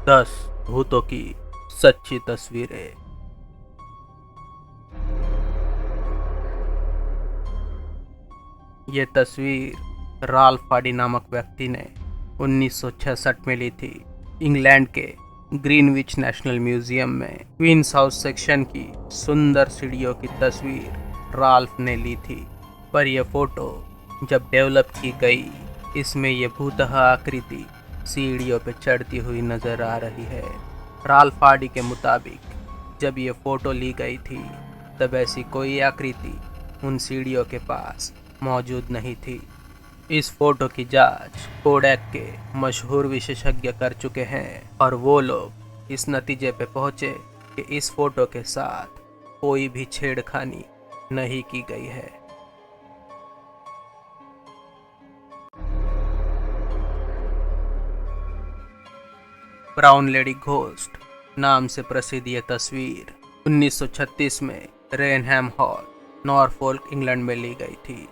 10 भूतों की सच्ची तस्वीरें। ये तस्वीर राल्फ फाडी नामक व्यक्ति ने 1966 में ली थी। इंग्लैंड के ग्रीनविच नेशनल म्यूजियम में क्वींस हाउस सेक्शन की सुंदर सीढ़ियों की तस्वीर राल्फ ने ली थी। पर यह फोटो जब डेवलप की गई, इसमें यह भूतः आकृति सीढ़ियों पर चढ़ती हुई नजर आ रही है। राल्फ फाडी के मुताबिक जब ये फोटो ली गई थी, तब ऐसी कोई आकृति उन सीढ़ियों के पास मौजूद नहीं थी। इस फोटो की जांच कोडैक के मशहूर विशेषज्ञ कर चुके हैं और वो लोग इस नतीजे पे पहुंचे कि इस फोटो के साथ कोई भी छेड़खानी नहीं की गई है। ब्राउन लेडी घोस्ट नाम से प्रसिद्ध ये तस्वीर 1936 में रेनहैम हॉल, नॉरफोल्क, इंग्लैंड में ली गई थी।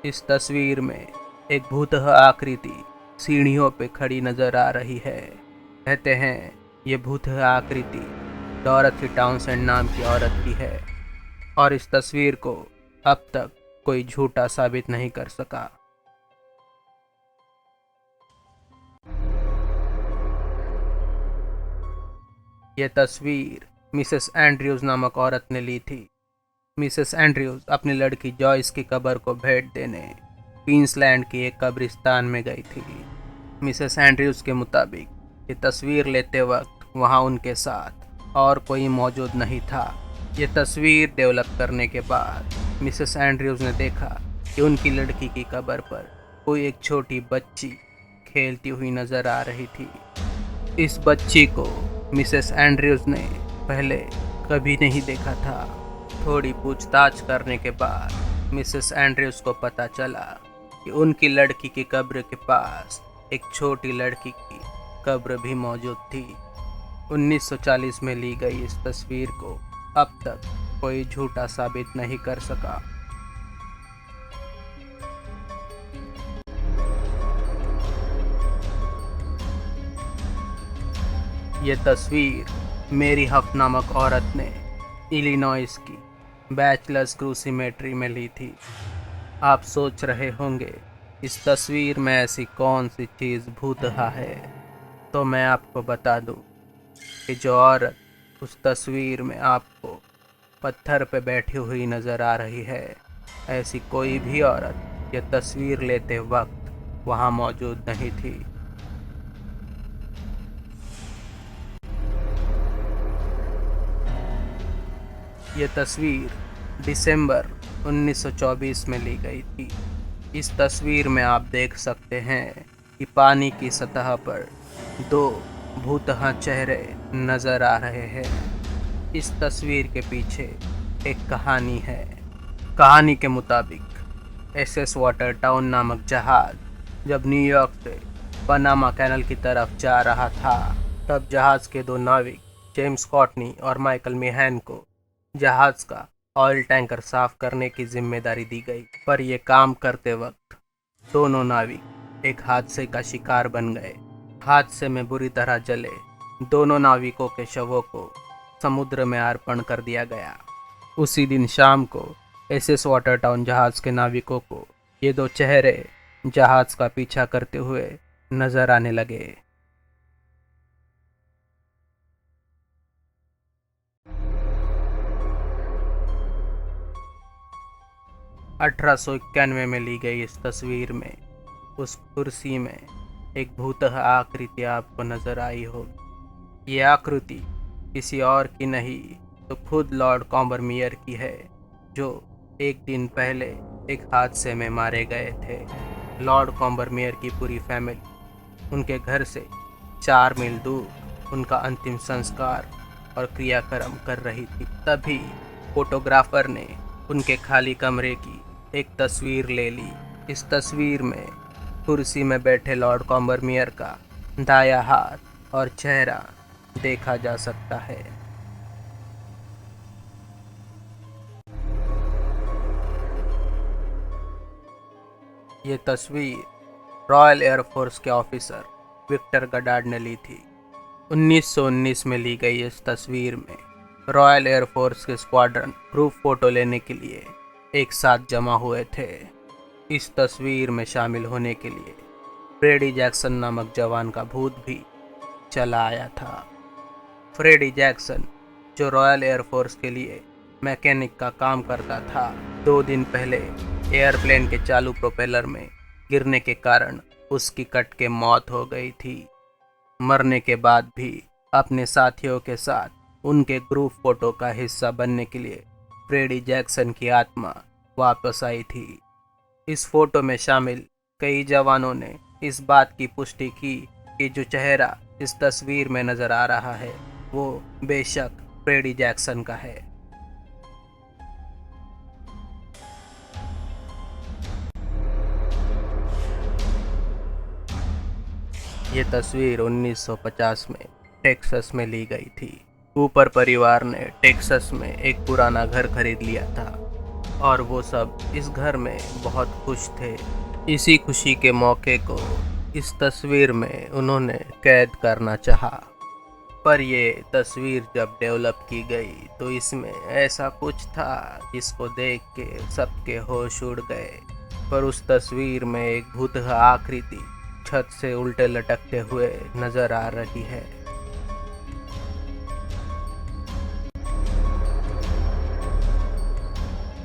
इस तस्वीर में एक भूतः आकृति सीढ़ियों पे खड़ी नजर आ रही है। कहते हैं ये भूतः आकृति डॉरथी टाउनसेंड नाम की औरत की है और इस तस्वीर को अब तक कोई झूठा साबित नहीं कर सका। यह तस्वीर मिसेस एंड्रयूज नामक औरत ने ली थी। मिसेस एंड्रयूज अपनी लड़की जॉयस की कब्र को भेंट देने क्वींसलैंड की एक कब्रिस्तान में गई थी। मिसेस एंड्रयूज के मुताबिक ये तस्वीर लेते वक्त वहां उनके साथ और कोई मौजूद नहीं था। ये तस्वीर डेवलप करने के बाद मिसेस एंड्रयूज ने देखा कि उनकी लड़की की कब्र पर कोई एक छोटी बच्ची खेलती हुई नजर आ रही थी। इस बच्ची को मिसेस एंड्रयूज ने पहले कभी नहीं देखा था। थोड़ी पूछताछ करने के बाद मिसेस एंड्रयूज को पता चला कि उनकी लड़की की कब्र के पास एक छोटी लड़की की कब्र भी मौजूद थी। 1940 में ली गई इस तस्वीर को अब तक कोई झूठा साबित नहीं कर सका। यह तस्वीर मेरी हफ नामक औरत ने इलिनॉइस की बैचलर्स क्रू सिमेट्री में ली थी। आप सोच रहे होंगे इस तस्वीर में ऐसी कौन सी चीज़ भूतहा है, तो मैं आपको बता दूं कि जो औरत उस तस्वीर में आपको पत्थर पे बैठी हुई नज़र आ रही है, ऐसी कोई भी औरत यह तस्वीर लेते वक्त वहाँ मौजूद नहीं थी। यह तस्वीर दिसंबर 1924 में ली गई थी। इस तस्वीर में आप देख सकते हैं कि पानी की सतह पर दो भूतहा चेहरे नजर आ रहे हैं। इस तस्वीर के पीछे एक कहानी है। कहानी के मुताबिक एसएस वाटर टाउन नामक जहाज जब न्यूयॉर्क से पनामा कैनल की तरफ जा रहा था, तब जहाज के दो नाविक जेम्स कॉटनी और माइकल मेहन को जहाज का ऑयल टैंकर साफ करने की जिम्मेदारी दी गई। पर यह काम करते वक्त दोनों नाविक एक हादसे का शिकार बन गए। हादसे में बुरी तरह जले दोनों नाविकों के शवों को समुद्र में अर्पण कर दिया गया। उसी दिन शाम को एसएस वाटर टाउन जहाज के नाविकों को ये दो चेहरे जहाज का पीछा करते हुए नजर आने लगे। 1891 में ली गई इस तस्वीर में उस कुर्सी में एक भूतः आकृति आपको नजर आई होगी। ये आकृति किसी और की नहीं तो खुद लॉर्ड कॉम्बरमेयर की है, जो एक दिन पहले एक हादसे में मारे गए थे। लॉर्ड कॉम्बरमेयर की पूरी फैमिली उनके घर से 4 मील दूर उनका अंतिम संस्कार और क्रियाक्रम कर रही थी। तभी फोटोग्राफर ने उनके खाली कमरे की एक तस्वीर ले ली। इस तस्वीर में कुर्सी में बैठे लॉर्ड कॉम्बरमेयर का दायां हाथ और चेहरा देखा जा सकता है। ये तस्वीर रॉयल एयरफोर्स के ऑफिसर विक्टर गडार्ड ने ली थी। 1919 में ली गई इस तस्वीर में रॉयल एयरफोर्स के स्क्वाड्रन ग्रुप फोटो लेने के लिए एक साथ जमा हुए थे। इस तस्वीर में शामिल होने के लिए फ्रेडी जैक्सन नामक जवान का भूत भी चला आया था। फ्रेडी जैक्सन, जो रॉयल एयरफोर्स के लिए मैकेनिक का काम करता था, 2 दिन पहले एयरप्लेन के चालू प्रोपेलर में गिरने के कारण उसकी कट के मौत हो गई थी। मरने के बाद भी अपने साथियों के साथ उनके ग्रुप फोटो का हिस्सा बनने के लिए फ्रेडी जैक्सन की आत्मा वापस आई थी। इस फोटो में शामिल कई जवानों ने इस बात की पुष्टि की कि जो चेहरा इस तस्वीर में नजर आ रहा है वो बेशक फ्रेडी जैक्सन का है। ये तस्वीर 1950 में टेक्सास में ली गई थी। कूपर परिवार ने टेक्सास में एक पुराना घर खरीद लिया था और वो सब इस घर में बहुत खुश थे। इसी खुशी के मौके को इस तस्वीर में उन्होंने कैद करना चाहा। पर ये तस्वीर जब डेवलप की गई तो इसमें ऐसा कुछ था जिसको देख के सबके होश उड़ गए। पर उस तस्वीर में एक भूतहा आकृति छत से उल्टे लटकते हुए नजर आ रही है।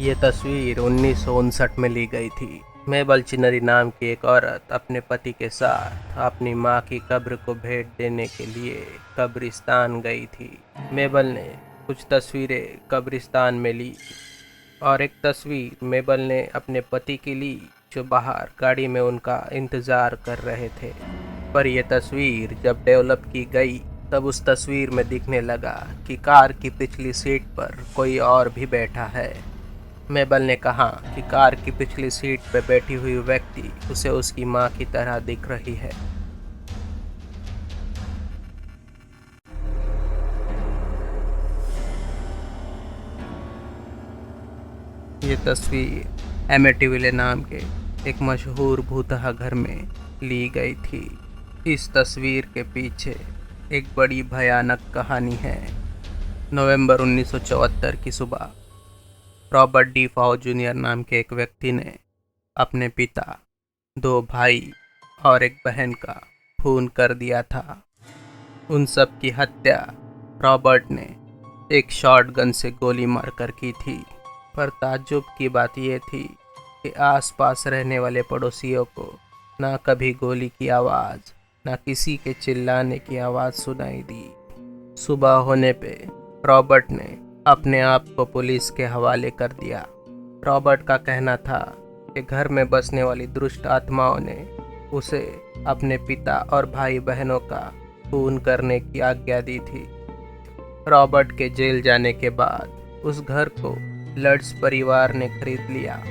ये तस्वीर 1959 में ली गई थी। मेबल चिनरी नाम की एक औरत अपने पति के साथ अपनी मां की कब्र को भेंट देने के लिए कब्रिस्तान गई थी। मेबल ने कुछ तस्वीरें कब्रिस्तान में ली और एक तस्वीर मेबल ने अपने पति की ली जो बाहर गाड़ी में उनका इंतज़ार कर रहे थे। पर यह तस्वीर जब डेवलप की गई तब उस तस्वीर में दिखने लगा कि कार की पिछली सीट पर कोई और भी बैठा है। मेबल ने कहा कि कार की पिछली सीट पर बैठी हुई व्यक्ति उसे उसकी मां की तरह दिख रही है। ये तस्वीर एमिटीविले नाम के एक मशहूर भूतहा घर में ली गई थी। इस तस्वीर के पीछे एक बड़ी भयानक कहानी है। नवंबर 1974 की सुबह रॉबर्ट डी फाउ जूनियर नाम के एक व्यक्ति ने अपने पिता, 2 भाई और एक बहन का खून कर दिया था। उन सब की हत्या रॉबर्ट ने एक शॉटगन से गोली मारकर की थी। पर ताज्जुब की बात यह थी कि आसपास रहने वाले पड़ोसियों को ना कभी गोली की आवाज़ ना किसी के चिल्लाने की आवाज़ सुनाई दी। सुबह होने पे रॉबर्ट ने अपने आप को पुलिस के हवाले कर दिया। रॉबर्ट का कहना था कि घर में बसने वाली दुष्ट आत्माओं ने उसे अपने पिता और भाई बहनों का खून करने की आज्ञा दी थी। रॉबर्ट के जेल जाने के बाद उस घर को लड्स परिवार ने खरीद लिया।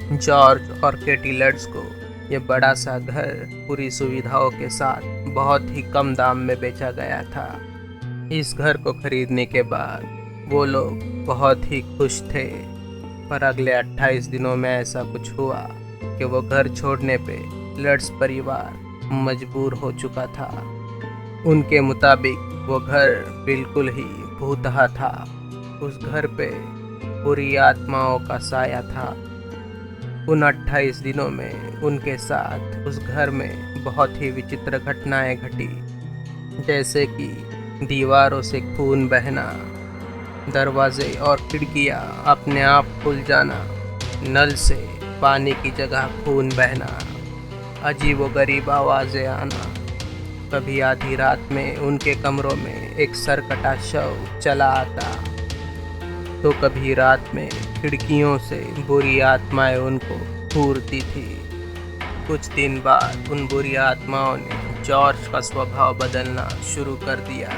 जॉर्ज और केटी लड्स को ये बड़ा सा घर पूरी सुविधाओं के साथ बहुत ही कम दाम में बेचा गया था। इस घर को खरीदने के बाद वो लोग बहुत ही खुश थे। पर अगले 28 दिनों में ऐसा कुछ हुआ कि वो घर छोड़ने पे लड्स परिवार मजबूर हो चुका था। उनके मुताबिक वो घर बिल्कुल ही भूतहा था। उस घर पे बुरी आत्माओं का साया था। उन 28 दिनों में उनके साथ उस घर में बहुत ही विचित्र घटनाएं घटी, जैसे कि दीवारों से खून बहना, दरवाजे और खिड़कियां अपने आप खुल जाना, नल से पानी की जगह खून बहना, अजीबोगरीब आवाज़ें आना। कभी आधी रात में उनके कमरों में एक सरकटा शव चला आता तो कभी रात में खिड़कियों से बुरी आत्माएं उनको घूरती थी। कुछ दिन बाद उन बुरी आत्माओं ने जॉर्ज का स्वभाव बदलना शुरू कर दिया।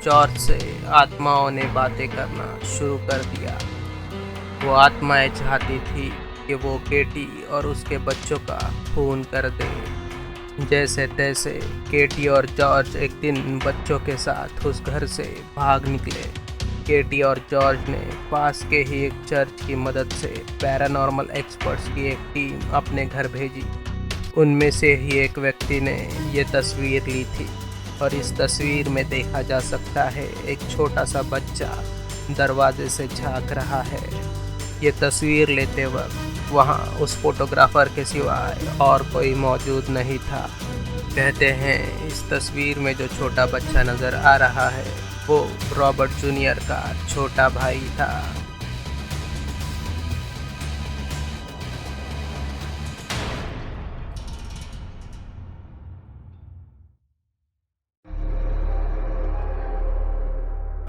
जॉर्ज से आत्माओं ने बातें करना शुरू कर दिया। वो आत्माएं चाहती थी कि वो केटी और उसके बच्चों का खून कर दे। जैसे तैसे केटी और जॉर्ज एक दिन बच्चों के साथ उस घर से भाग निकले। केटी और जॉर्ज ने पास के ही एक चर्च की मदद से पैरानॉर्मल एक्सपर्ट्स की एक टीम अपने घर भेजी। उनमें से ही एक व्यक्ति ने ये तस्वीर ली थी। और इस तस्वीर में देखा जा सकता है एक छोटा सा बच्चा दरवाजे से झांक रहा है। ये तस्वीर लेते वक्त वहाँ उस फोटोग्राफर के सिवाय और कोई मौजूद नहीं था। कहते हैं इस तस्वीर में जो छोटा बच्चा नज़र आ रहा है वो रॉबर्ट जूनियर का छोटा भाई था।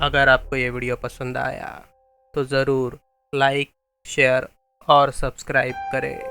अगर आपको ये वीडियो पसंद आया तो ज़रूर लाइक, शेयर और सब्सक्राइब करें।